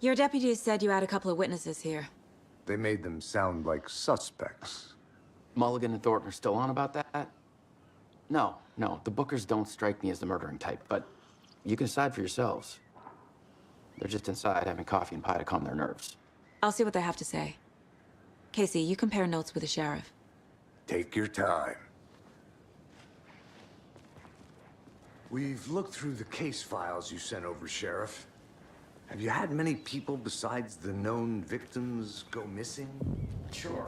Your deputies said you had a couple of witnesses here. They made them sound like suspects. Mulligan and Thornton are still on about that? No, the Bookers don't strike me as the murdering type, but you can decide for yourselves. They're just inside having coffee and pie to calm their nerves. I'll see what they have to say. Casey, you compare notes with the sheriff. Take your time. We've looked through the case files you sent over, Sheriff. Have you had many people besides the known victims go missing? Sure.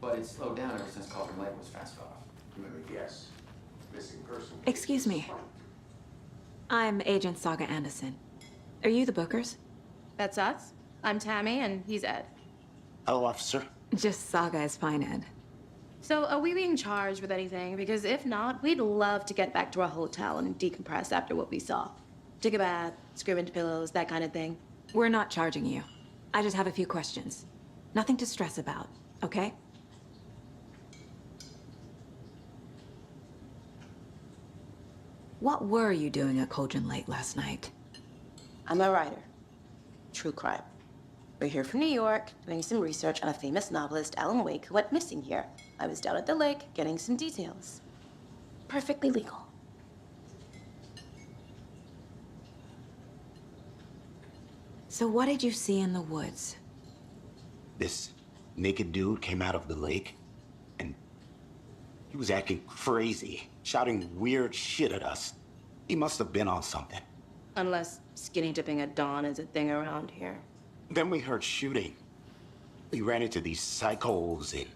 But it's slowed down ever since Cauldron Lake was fenced off. Let me guess. Missing person. Excuse me. I'm Agent Saga Anderson. Are you the Bookers? That's us. I'm Tammy, and he's Ed. Hello, officer. Just Saga is fine, Ed. So, are we being charged with anything? Because if not, we'd love to get back to our hotel and decompress after what we saw. Take a bath, scream into pillows, that kind of thing. We're not charging you. I just have a few questions. Nothing to stress about, okay? What were you doing at Cauldron Lake last night? I'm a writer. True crime. We're here from New York, doing some research on a famous novelist, Alan Wake, who went missing here. I was down at the lake, getting some details. Perfectly legal. So what did you see in the woods? This naked dude came out of the lake, and he was acting crazy, shouting weird shit at us. He must have been on something. Unless skinny dipping at dawn is a thing around here. Then we heard shooting. We ran into these psychos in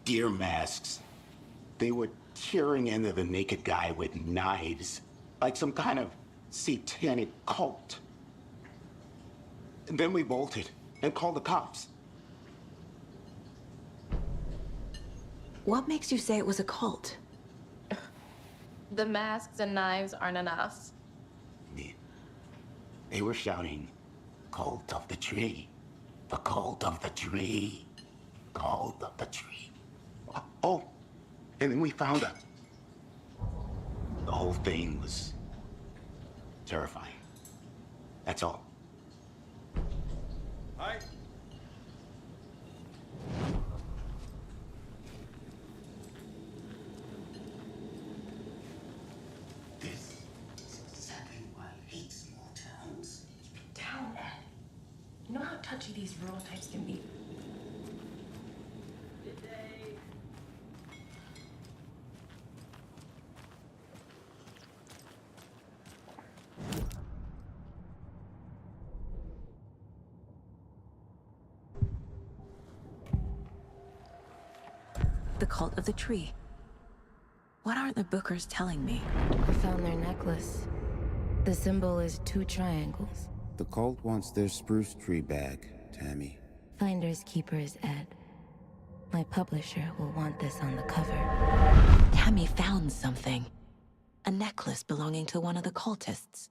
deer masks. They were tearing into the naked guy with knives, like some kind of satanic cult. And then we bolted and called the cops. What makes you say it was a cult? The masks and knives aren't enough. They were shouting, "Cult of the tree, the cult of the tree, cult of the tree." Oh, and then we found out. The whole thing was terrifying. That's all. Hi. This is exactly why I hate small towns. Down, Ed. You know how touchy these rural types can be. The cult of the tree. What aren't the Bookers telling me? I found their necklace. The symbol is 2 triangles. The cult wants their spruce tree back, Tammy. Finders keepers, Ed. My publisher will want this on the cover. Tammy found something. A necklace belonging to one of the cultists.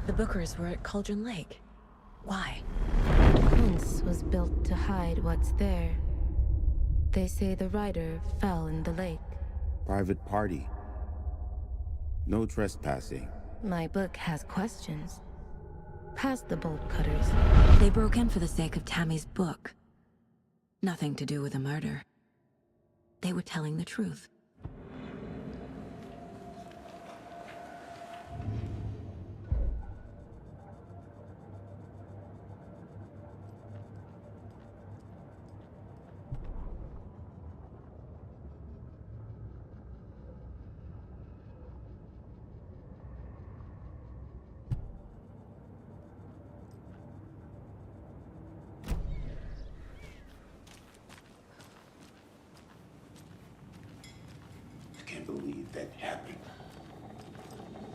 The Bookers were at Cauldron Lake. Why? Once was built to hide what's there. They say the writer fell in the lake. Private party. No trespassing. My book has questions. Past the bolt cutters. They broke in for the sake of Tammy's book. Nothing to do with a murder. They were telling the truth. I can't believe that happened.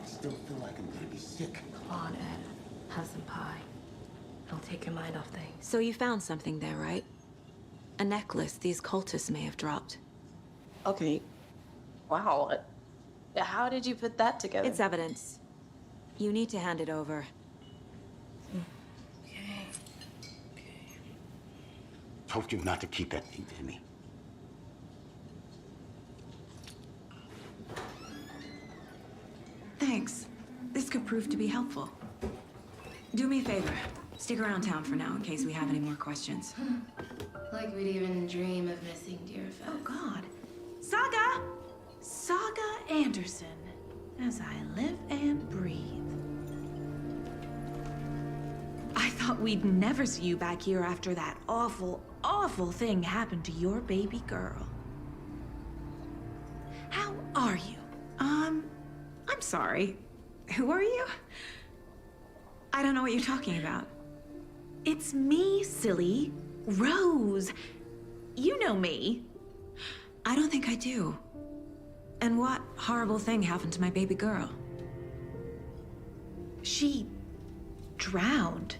I still feel like I'm gonna be sick. Come on, Ed. Have some pie. It'll take your mind off things. So you found something there, right? A necklace these cultists may have dropped. Okay. Wow. How did you put that together? It's evidence. You need to hand it over. Told you not to keep that thing to me. prove to be helpful. Do me a favor. Stick around town for now in case we have any more questions. Like we'd even dream of missing Deerfest. Oh, God. Saga! Saga Anderson. As I live and breathe. I thought we'd never see you back here after that awful, awful thing happened to your baby girl. How are you? I'm sorry. Who are you? I don't know what you're talking about. It's me, silly. Rose. You know me. I don't think I do. And what horrible thing happened to my baby girl? She drowned.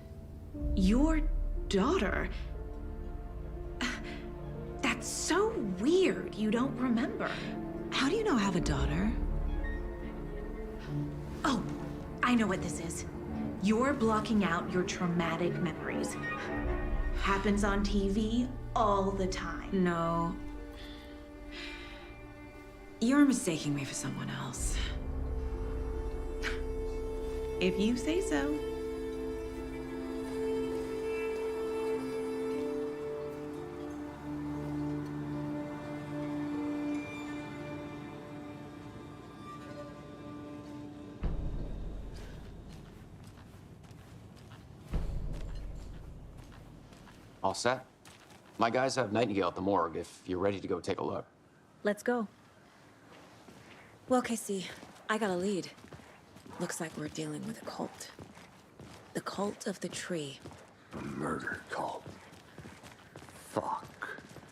Your daughter. That's so weird you don't remember. How do you know I have a daughter? Oh, I know what this is. You're blocking out your traumatic memories. Happens on TV all the time. No. You're mistaking me for someone else. If you say so. All set? My guys have Nightingale at the morgue if you're ready to go take a look. Let's go. Well, Casey, I got a lead. Looks like we're dealing with a cult. The cult of the tree. A murder cult. Fuck.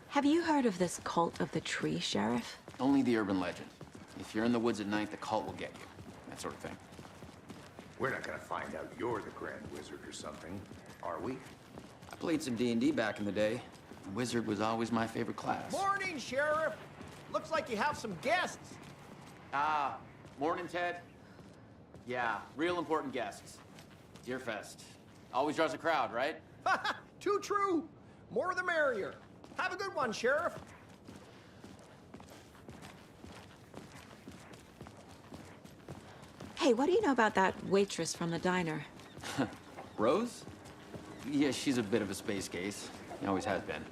Have you heard of this cult of the tree, Sheriff? Only the urban legend. If you're in the woods at night, the cult will get you. That sort of thing. We're not gonna find out you're the Grand Wizard or something, are we? I played some D&D back in the day. Wizard was always my favorite class. Morning, Sheriff. Looks like you have some guests. Morning, Ted. Yeah, real important guests. Deerfest. Always draws a crowd, right? Too true. More the merrier. Have a good one, Sheriff. Hey, what do you know about that waitress from the diner? Rose? Yeah, she's a bit of a space case. Always has been.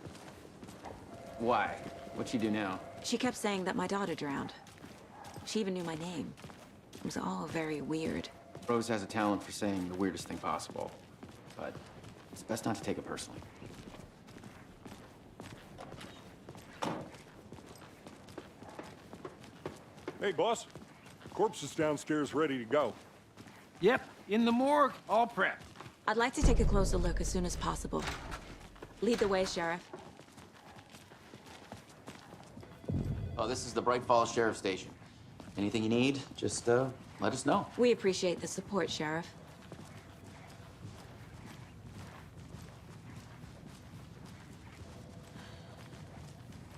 Why? What'd she do now? She kept saying that my daughter drowned. She even knew my name. It was all very weird. Rose has a talent for saying the weirdest thing possible. But it's best not to take it personally. Hey, boss. Corpse is downstairs ready to go. Yep, in the morgue, all prepped. I'd like to take a closer look as soon as possible. Lead the way, Sheriff. Oh, this is the Bright Falls Sheriff Station. Anything you need, just let us know. We appreciate the support, Sheriff.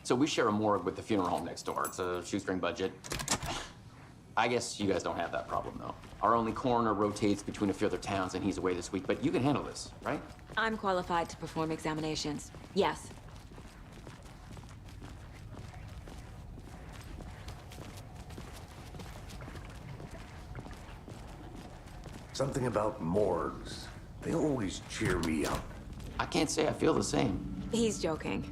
So we share a morgue with the funeral home next door. It's a shoestring budget. I guess you guys don't have that problem, though. Our only coroner rotates between a few other towns, and he's away this week, but you can handle this, right? I'm qualified to perform examinations. Yes. Something about morgues. They always cheer me up. I can't say I feel the same. He's joking.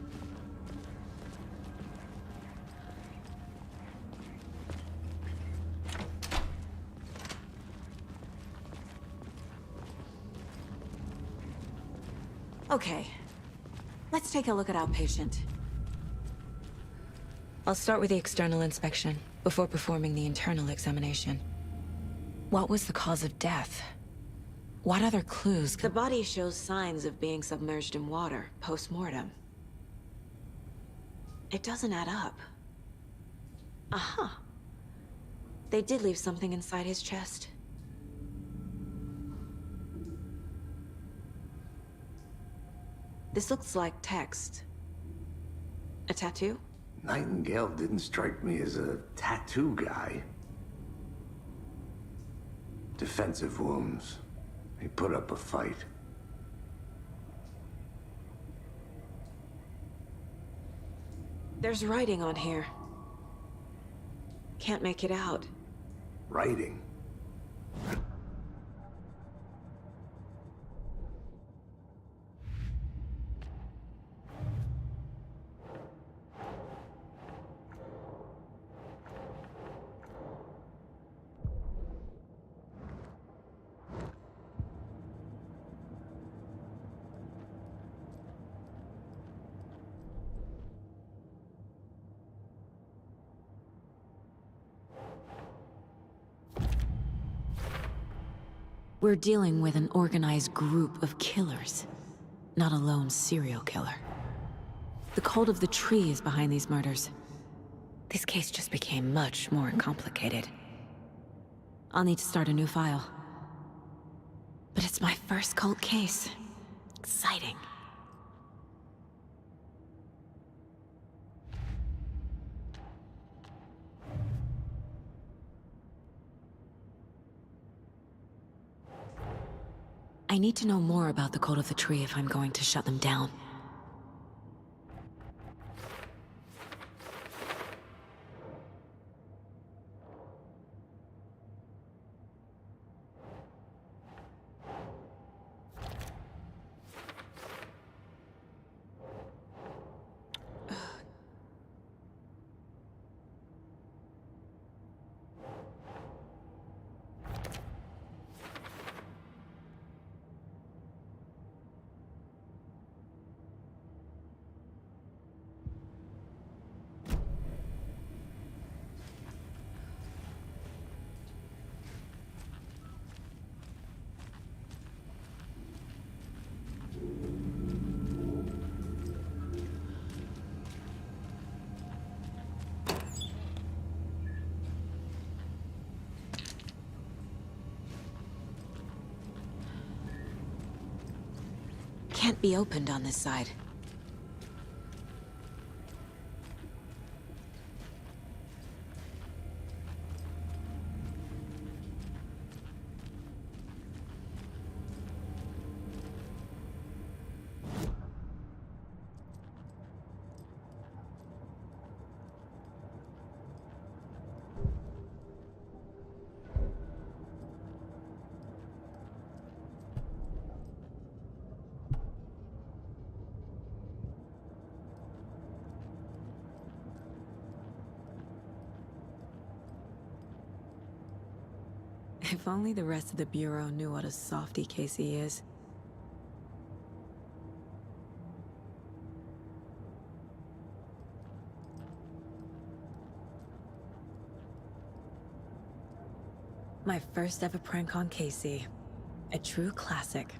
Okay, let's take a look at our patient. I'll start with the external inspection before performing the internal examination. What was the cause of death? What other clues? The body shows signs of being submerged in water post-mortem. It doesn't add up. Aha. They did leave something inside his chest. This looks like text. A tattoo? Nightingale didn't strike me as a tattoo guy. Defensive wounds. He put up a fight. There's writing on here. Can't make it out. Writing? We're dealing with an organized group of killers, not a lone serial killer. The cult of the tree is behind these murders. This case just became much more complicated. I'll need to start a new file. But it's my first cult case. Exciting. I need to know more about the cult of the tree if I'm going to shut them down. Can't be opened on this side. If only the rest of the Bureau knew what a softy Casey is. My first ever prank on Casey. A true classic.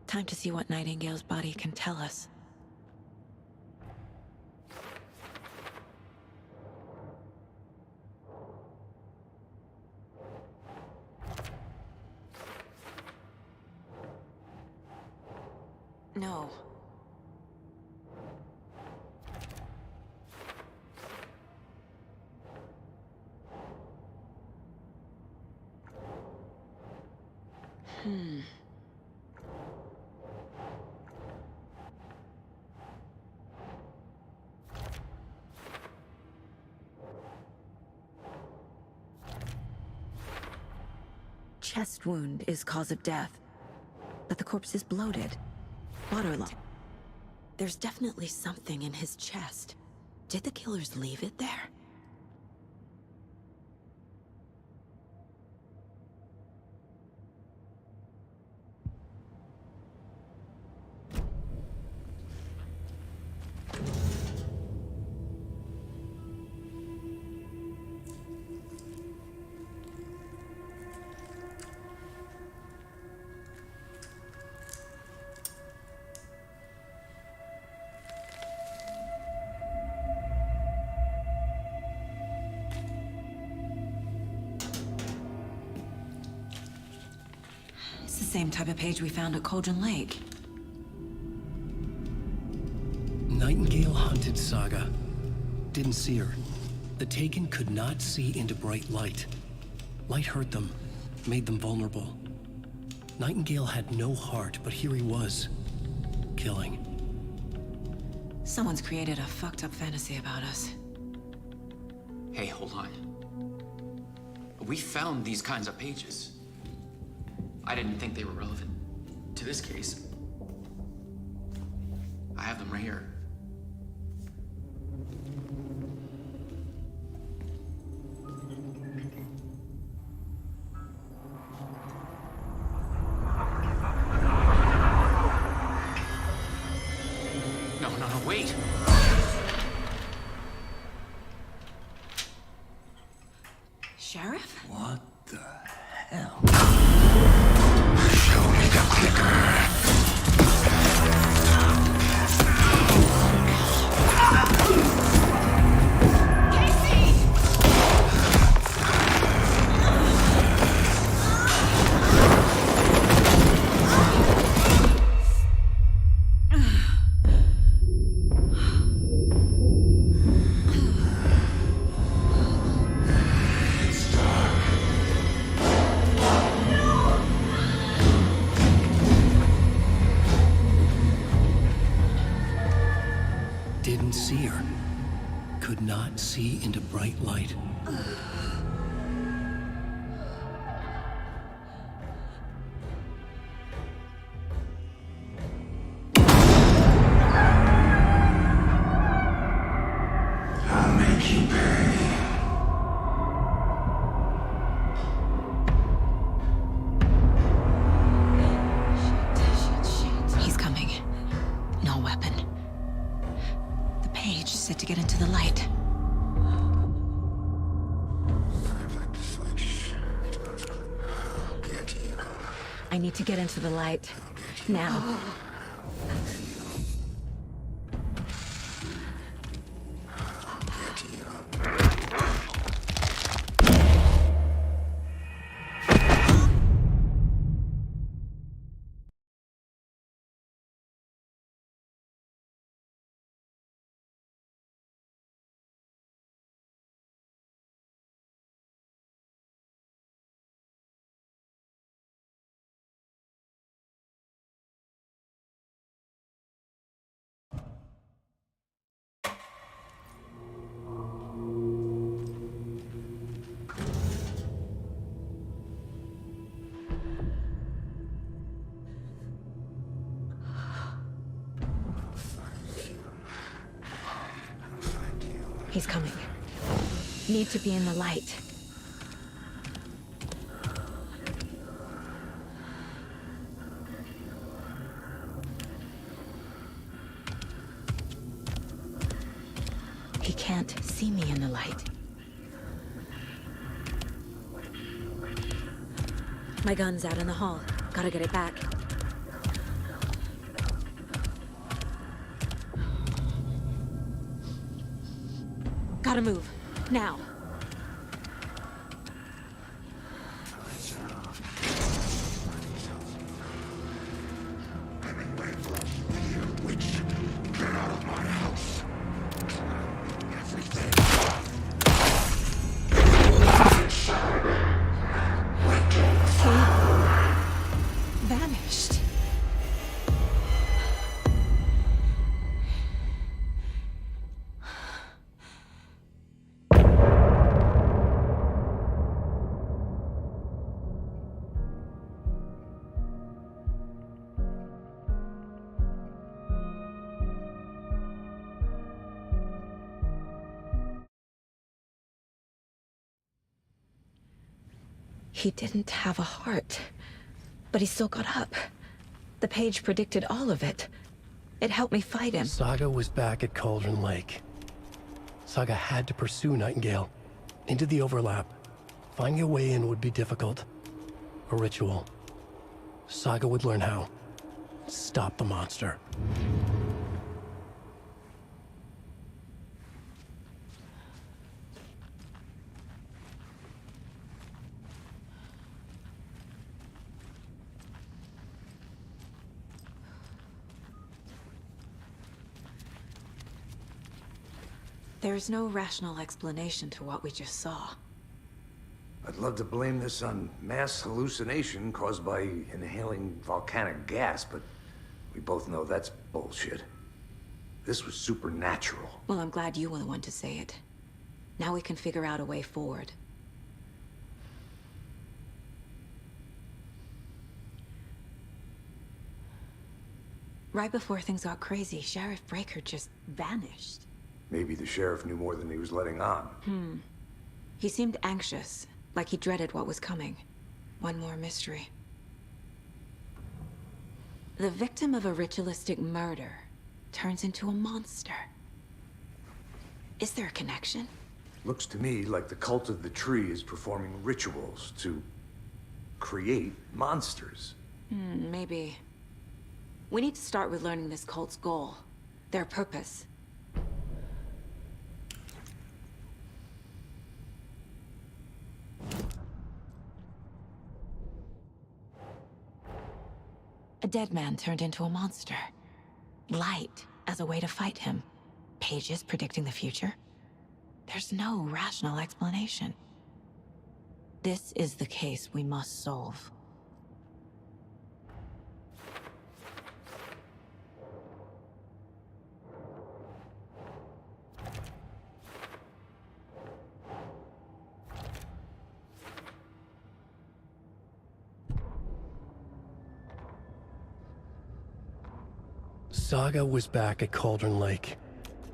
Time to see what Nightingale's body can tell us. No. Chest wound is cause of death, but the corpse is bloated, waterlogged. There's definitely something in his chest. Did the killers leave it there? same type of page we found at Cauldron Lake. Nightingale hunted Saga. Didn't see her. The Taken could not see into bright light. Light hurt them, made them vulnerable. Nightingale had no heart, but here he was, killing. Someone's created a fucked up fantasy about us. Hey, hold on. We found these kinds of pages. I didn't think they were relevant to this case. I have them right here. No, wait. Sheriff? What the hell? Show me the clicker. Didn't see her. Could not see into bright light. I'll make you pay. He's coming. No weapon. The page set to get into the light. I need to get into the light. Now. He's coming. Need to be in the light. He can't see me in the light. My gun's out in the hall. Gotta get it back. Gotta move. Now. Vanished. He didn't have a heart, but he still got up. The page predicted all of it. It helped me fight him. Saga was back at Cauldron Lake. Saga had to pursue Nightingale into the overlap. Finding a way in would be difficult. A ritual. Saga would learn how. Stop the monster. There's no rational explanation to what we just saw. I'd love to blame this on mass hallucination caused by inhaling volcanic gas, but we both know that's bullshit. This was supernatural. Well, I'm glad you were the one to say it. Now we can figure out a way forward. Right before things got crazy, Sheriff Breaker just vanished. Maybe the sheriff knew more than he was letting on. He seemed anxious, like he dreaded what was coming. One more mystery. The victim of a ritualistic murder turns into a monster. Is there a connection? Looks to me like the cult of the tree is performing rituals to create monsters. Maybe. We need to start with learning this cult's goal, their purpose. A dead man turned into a monster. Light as a way to fight him. Pages predicting the future. There's no rational explanation. This is the case we must solve. Saga was back at Cauldron Lake.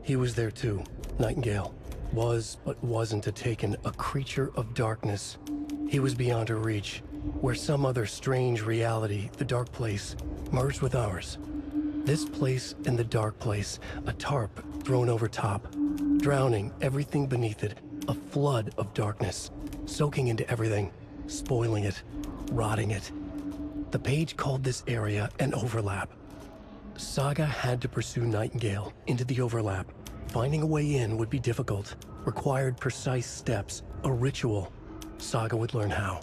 He was there too. Nightingale was, but wasn't a Taken, a creature of darkness. He was beyond her reach, where some other strange reality, the dark place, merged with ours. This place and the dark place, a tarp thrown over top, drowning everything beneath it, a flood of darkness, soaking into everything, spoiling it, rotting it. The page called this area an overlap. Saga had to pursue Nightingale into the overlap. Finding a way in would be difficult, required precise steps, a ritual. Saga would learn how.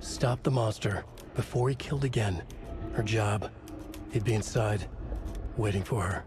Stop the monster before he killed again. Her job, he'd be inside, waiting for her.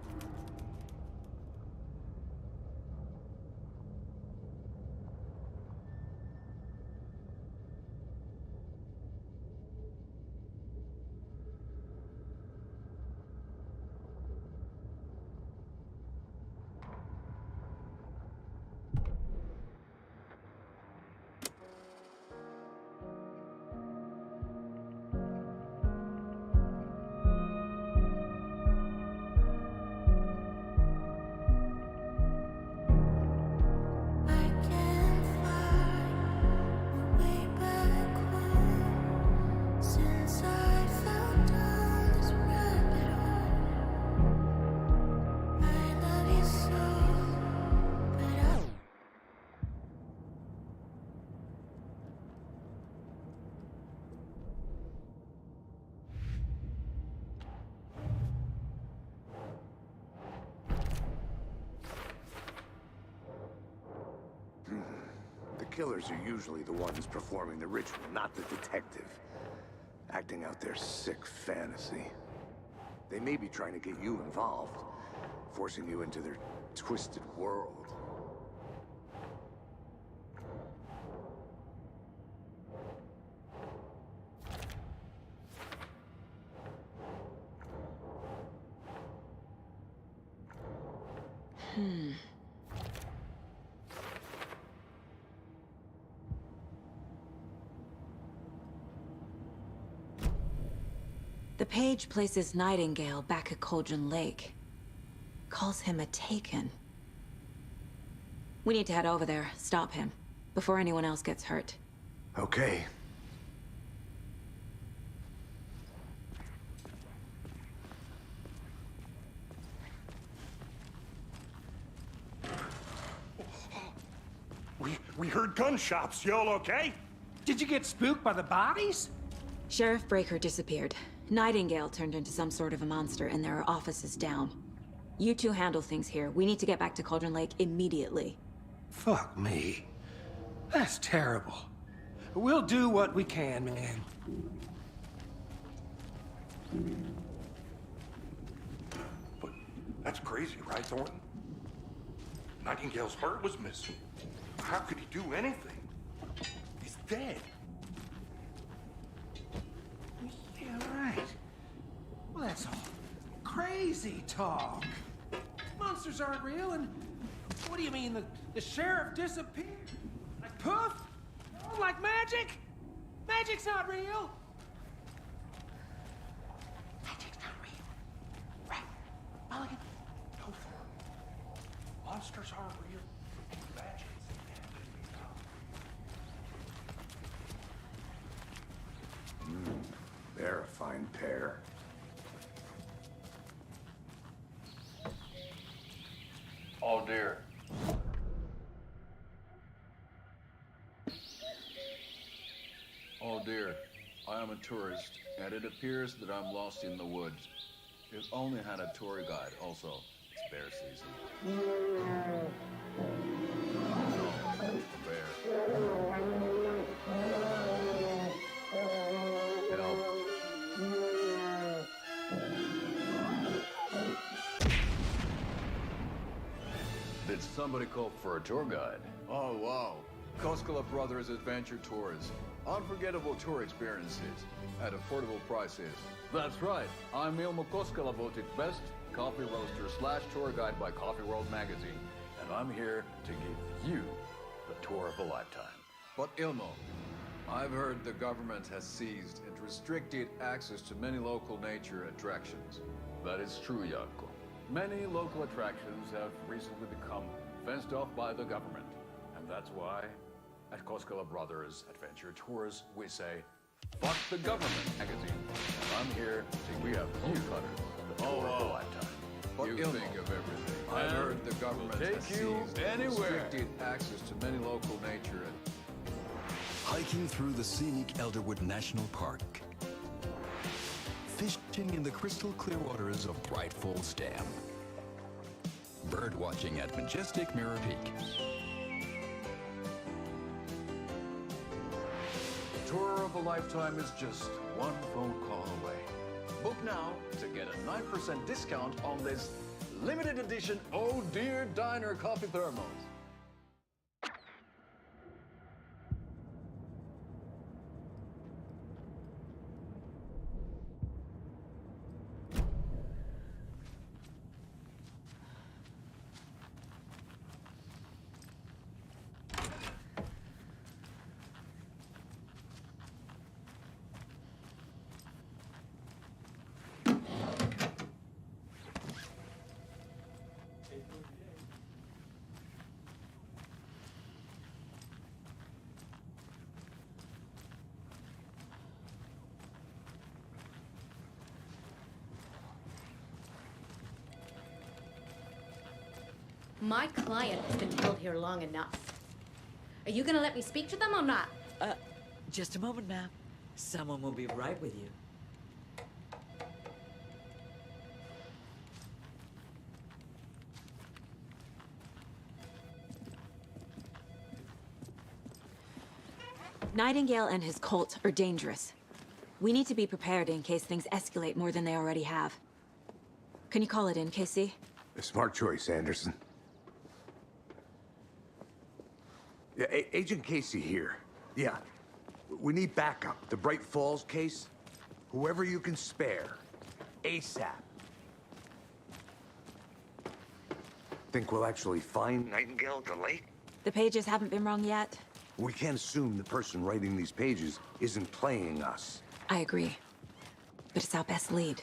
Killers are usually the ones performing the ritual, not the detective. Acting out their sick fantasy. They may be trying to get you involved, forcing you into their twisted world. The page places Nightingale back at Cauldron Lake. Calls him a Taken. We need to head over there, stop him, before anyone else gets hurt. Okay. We heard gunshots. Y'all okay? Did you get spooked by the bodies? Sheriff Breaker disappeared. Nightingale turned into some sort of a monster, and there are offices down. You two handle things here. We need to get back to Cauldron Lake immediately. Fuck me. That's terrible. We'll do what we can, man. But that's crazy, right, Thornton? Nightingale's heart was missing. How could he do anything? He's dead. Yeah, right. Well, that's all crazy talk. Monsters aren't real, and what do you mean the sheriff disappeared? Like poof? Oh, like magic? Magic's not real. Magic's not real. Right. Mulligan. Go for it. Monsters aren't real. Magic's They're a fine pair. Oh dear. Oh dear, I am a tourist, and it appears that I'm lost in the woods. If only had a tour guide. Also, it's bear season. No, bear. Help. Did somebody call for a tour guide? Oh, wow. Koskela Brothers Adventure Tours. Unforgettable tour experiences at affordable prices. That's right. I'm Ilmo Koskela, voted best coffee roaster / tour guide by Coffee World magazine. And I'm here to give you the tour of a lifetime. But Ilmo, I've heard the government has seized and restricted access to many local nature attractions. That is true, Janko. Many local attractions have recently become fenced off by the government. And that's why, at Koskela Brothers Adventure Tours, we say, fuck the government magazine. And I'm here to we have you the tour of a lifetime. But you think of everything. I've heard the government has seized and restricted access to many local nature. Hiking through the scenic Elderwood National Park. Fishing in the crystal clear waters of Bright Falls Dam. Bird watching at majestic Mirror Peak. Tour of a lifetime is just one phone call away. Book now to get a 9% discount on this limited edition Oh Dear Diner coffee thermos. My client has been held here long enough. Are you gonna let me speak to them or not? Just a moment, ma'am. Someone will be right with you. Nightingale and his cult are dangerous. We need to be prepared in case things escalate more than they already have. Can you call it in, KC? A smart choice, Anderson. Yeah, Agent Casey here. Yeah. We need backup. The Bright Falls case. Whoever you can spare. ASAP. Think we'll actually find Nightingale at the lake? The pages haven't been wrong yet. We can't assume the person writing these pages isn't playing us. I agree. But it's our best lead.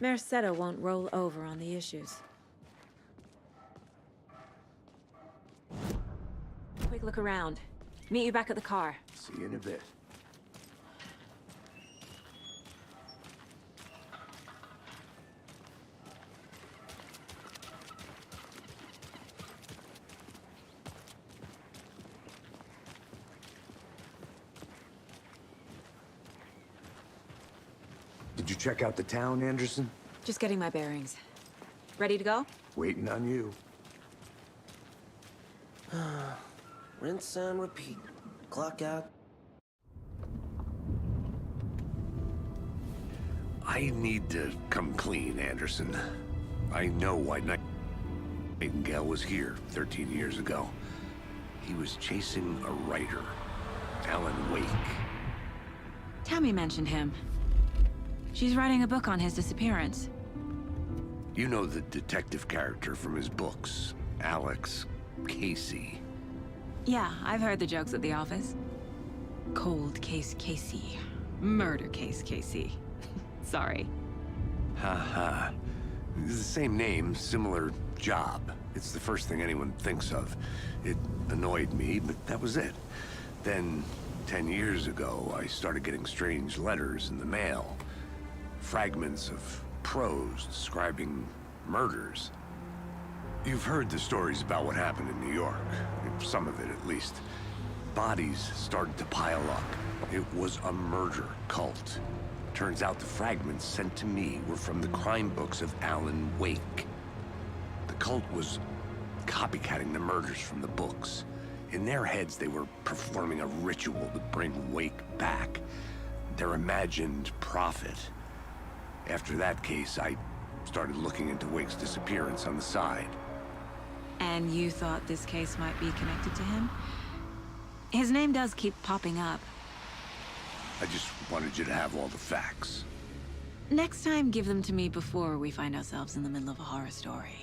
Mercado won't roll over on the issues. Quick look around. Meet you back at the car. See you in a bit. Did you check out the town, Anderson? Just getting my bearings. Ready to go? Waiting on you. Rinse and repeat. Clock out. I need to come clean, Anderson. I know why Nightingale was here 13 years ago. He was chasing a writer, Alan Wake. Tammy mentioned him. She's writing a book on his disappearance. You know the detective character from his books, Alex Casey. Yeah, I've heard the jokes at the office. Cold case Casey. Murder case Casey. Sorry. Haha. It's the same name, similar job. It's the first thing anyone thinks of. It annoyed me, but that was it. Then, 10 years ago, I started getting strange letters in the mail. Fragments of prose describing murders. You've heard the stories about what happened in New York. Some of it, at least. Bodies started to pile up. It was a murder cult. Turns out the fragments sent to me were from the crime books of Alan Wake. The cult was copycatting the murders from the books. In their heads, they were performing a ritual to bring Wake back. Their imagined prophet. After that case, I started looking into Wake's disappearance on the side. And you thought this case might be connected to him? His name does keep popping up. I just wanted you to have all the facts. Next time, give them to me before we find ourselves in the middle of a horror story.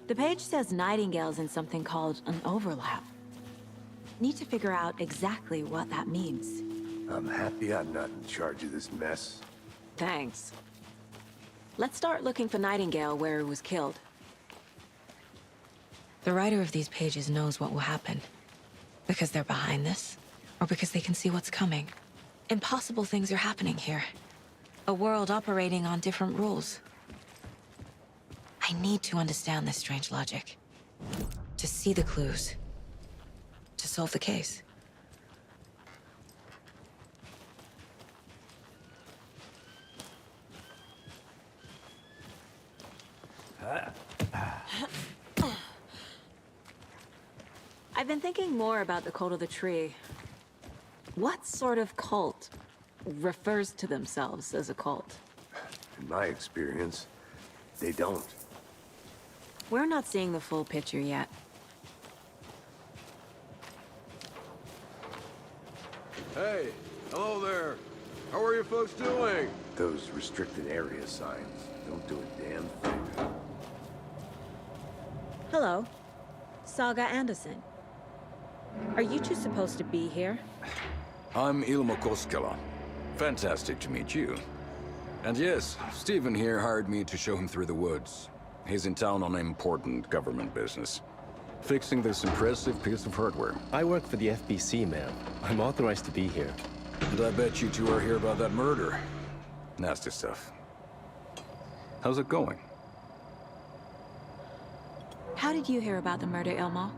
The page says Nightingale's in something called an overlap. Need to figure out exactly what that means. I'm happy I'm not in charge of this mess. Thanks. Let's start looking for Nightingale where he was killed. The writer of these pages knows what will happen. Because they're behind this, or because they can see what's coming. Impossible things are happening here. A world operating on different rules. I need to understand this strange logic. To see the clues. To solve the case. I've been thinking more about the cult of the tree. What sort of cult refers to themselves as a cult? In my experience, they don't. We're not seeing the full picture yet. Hey, hello there. How are you folks doing? Those restricted area signs don't do a damn thing. Hello. Saga Anderson. Are you two supposed to be here? I'm Ilmo Koskela. Fantastic to meet you. And yes, Stephen here hired me to show him through the woods. He's in town on important government business. Fixing this impressive piece of hardware. I work for the FBC, ma'am. I'm authorized to be here. And I bet you two are here about that murder. Nasty stuff. How's it going? How did you hear about the murder, Ilmo?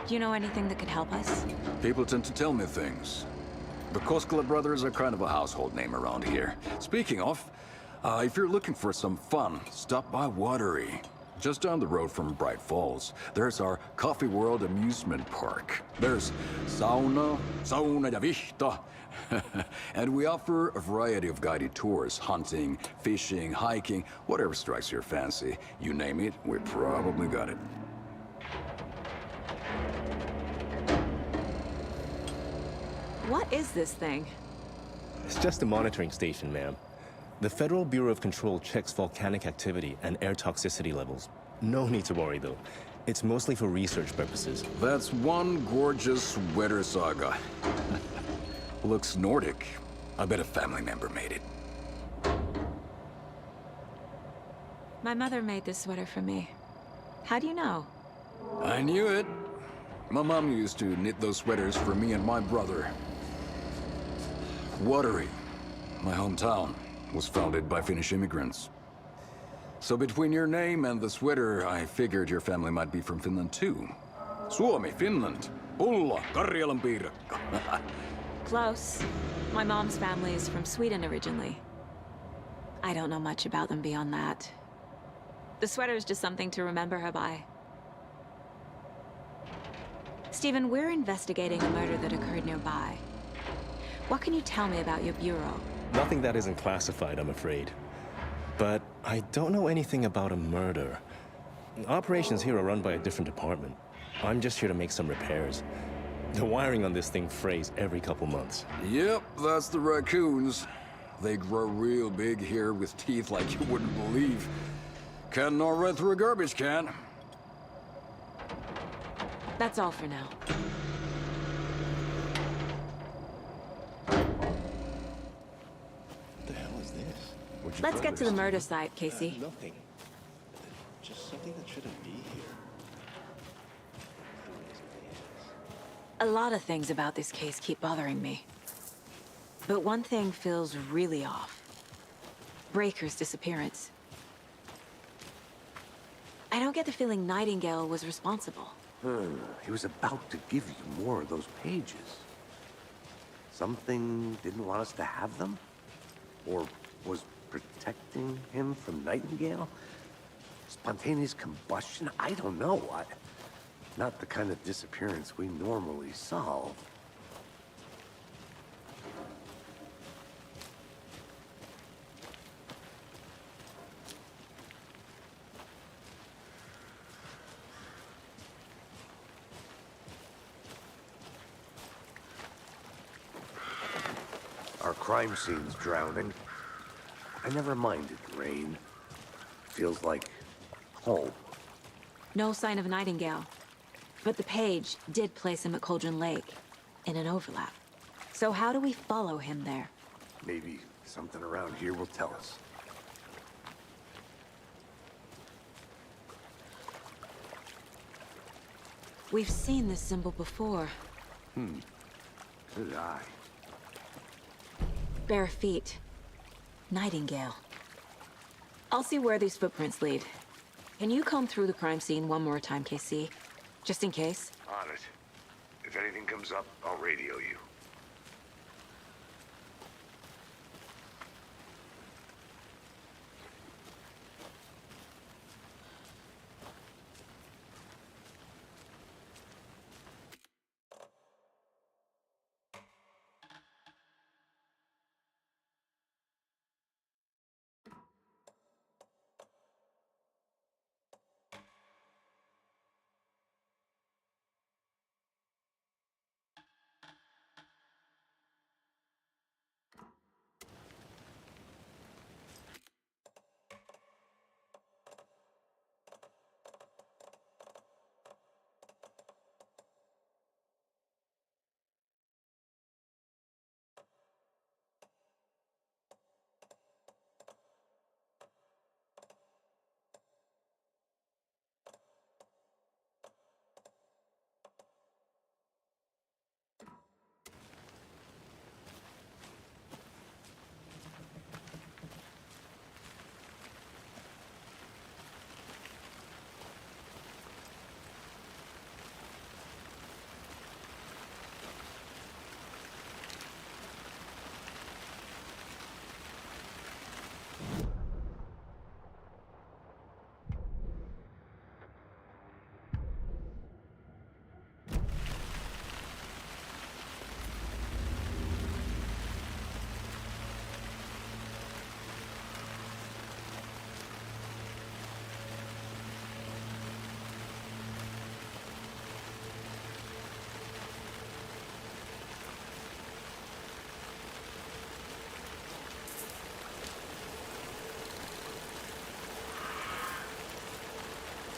Do you know anything that could help us? People tend to tell me things. The Koskela brothers are kind of a household name around here. Speaking of, if you're looking for some fun, stop by Watery. Just down the road from Bright Falls, there's our Coffee World amusement park. There's sauna ja vihta. And we offer a variety of guided tours, hunting, fishing, hiking, whatever strikes your fancy. You name it, we probably got it. What is this thing? It's just a monitoring station, ma'am. The Federal Bureau of Control checks volcanic activity and air toxicity levels. No need to worry, though. It's mostly for research purposes. That's one gorgeous sweater, Saga. Looks Nordic. I bet a family member made it. My mother made this sweater for me. How do you know? I knew it. My mom used to knit those sweaters for me and my brother. Watery, my hometown, was founded by Finnish immigrants. So between your name and the sweater, I figured your family might be from Finland too. Suomi, Finland. Pulla, Karjalan piirakka. Close. My mom's family is from Sweden originally. I don't know much about them beyond that. The sweater is just something to remember her by. Stephen, we're investigating a murder that occurred nearby. What can you tell me about your bureau? Nothing that isn't classified, I'm afraid. But I don't know anything about a murder. Operations here are run by a different department. I'm just here to make some repairs. The wiring on this thing frays every couple months. Yep, that's the raccoons. They grow real big here with teeth like you wouldn't believe. Can't gnaw right through a garbage can. That's all for now. What the hell is this? Let's get to the murder site, Casey. Nothing. Just something that shouldn't be here. A lot of things about this case keep bothering me. But one thing feels really off. Breaker's disappearance. I don't get the feeling Nightingale was responsible. He was about to give you more of those pages. Something didn't want us to have them? Or was protecting him from Nightingale? Spontaneous combustion? I don't know. Not the kind of disappearance we normally solve. Our crime scene's drowning. I never minded rain. Feels like home. No sign of Nightingale. But the page did place him at Cauldron Lake, in an overlap. So how do we follow him there? Maybe something around here will tell us. We've seen this symbol before. Good eye. Bare feet. Nightingale. I'll see where these footprints lead. Can you comb through the crime scene one more time, KC? Just in case? On it. If anything comes up, I'll radio you.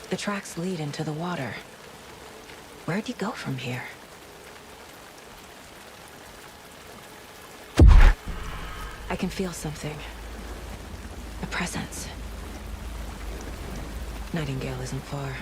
The tracks lead into the water. Where'd he go from here? I can feel something. A presence. Nightingale isn't far.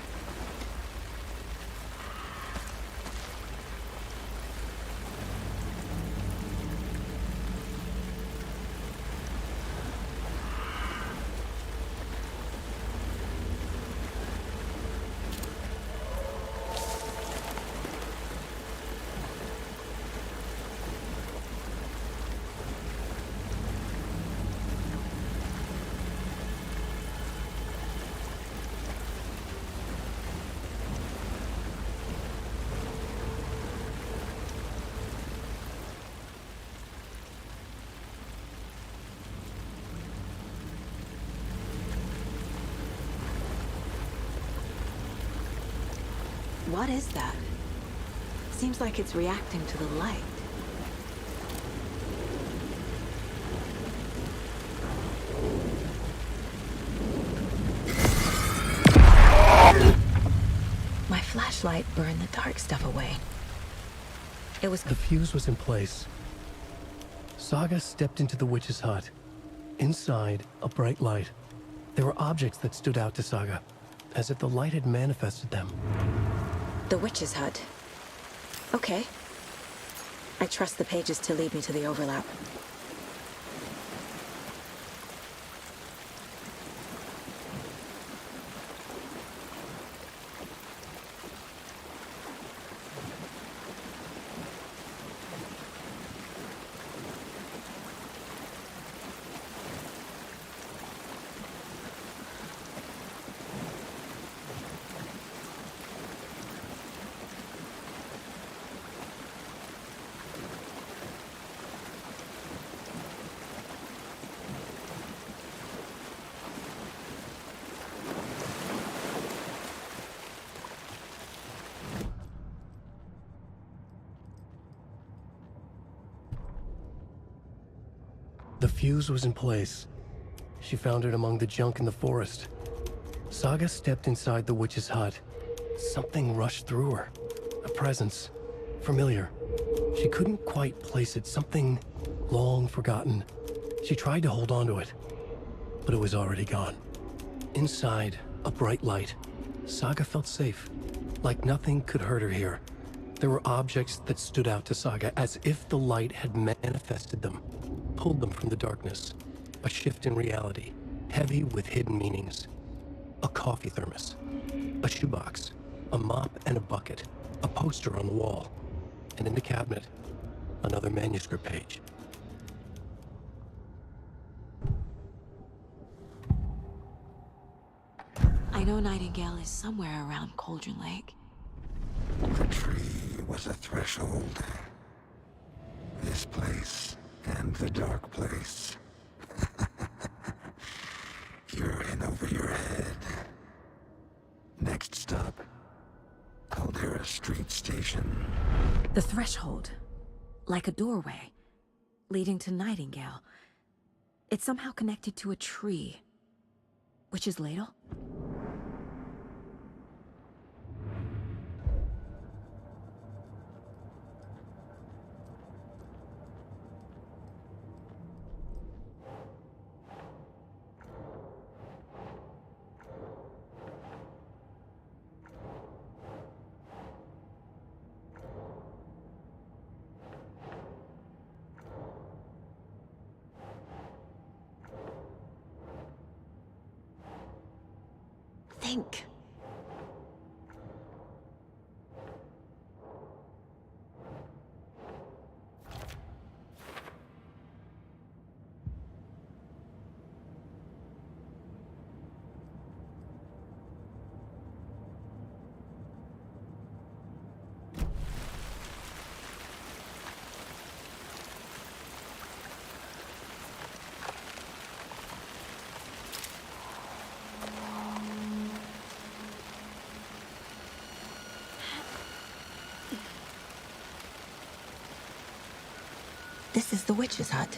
What is that? Seems like it's reacting to the light. My flashlight burned the dark stuff away. It was... The fuse was in place. Saga stepped into the witch's hut. Inside, a bright light. There were objects that stood out to Saga, as if the light had manifested them. The witch's hut. Okay. I trust the pages to lead me to the overlap. The fuse was in place. She found it among the junk in the forest. Saga stepped inside the witch's hut. Something rushed through her. A presence. Familiar. She couldn't quite place it. Something long forgotten. She tried to hold on to it, but it was already gone. Inside, a bright light. Saga felt safe. Like nothing could hurt her here. There were objects that stood out to Saga as if the light had manifested them. Pulled them from the darkness. A shift in reality, heavy with hidden meanings. A coffee thermos, a shoebox, a mop and a bucket, a poster on the wall, and in the cabinet, another manuscript page. I know Nightingale is somewhere around Cauldron Lake. The tree was a threshold. This place and the dark place. You're in over your head. Next stop, Caldera Street Station. The threshold. Like a doorway. Leading to Nightingale. It's somehow connected to a tree. Witch's ladle? Think. This is the witch's hut.